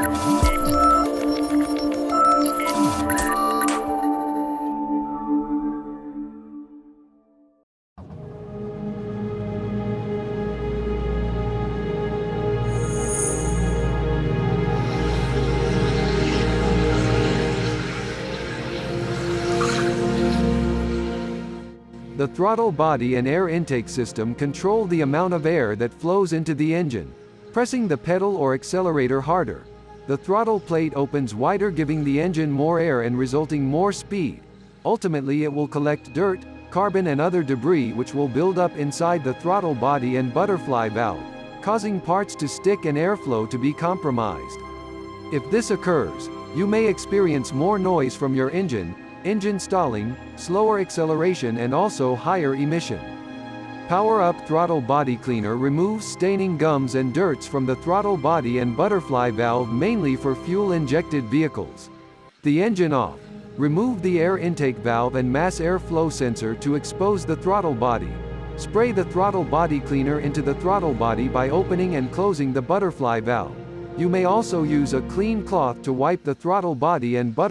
The throttle body and air intake system control the amount of air that flows into the engine. Pressing the pedal or accelerator harder, the throttle plate opens wider, giving the engine more air and resulting more speed. Ultimately, it will collect dirt, carbon and other debris which will build up inside the throttle body and butterfly valve, causing parts to stick and airflow to be compromised. If this occurs, you may experience more noise from your engine stalling, slower acceleration and also higher emission. Power Up Throttle Body Cleaner removes staining gums and dirts from the throttle body and butterfly valve, mainly for fuel-injected vehicles. The engine off. Remove the air intake valve and mass airflow sensor to expose the throttle body. Spray the throttle body cleaner into the throttle body by opening and closing the butterfly valve. You may also use a clean cloth to wipe the throttle body and butterfly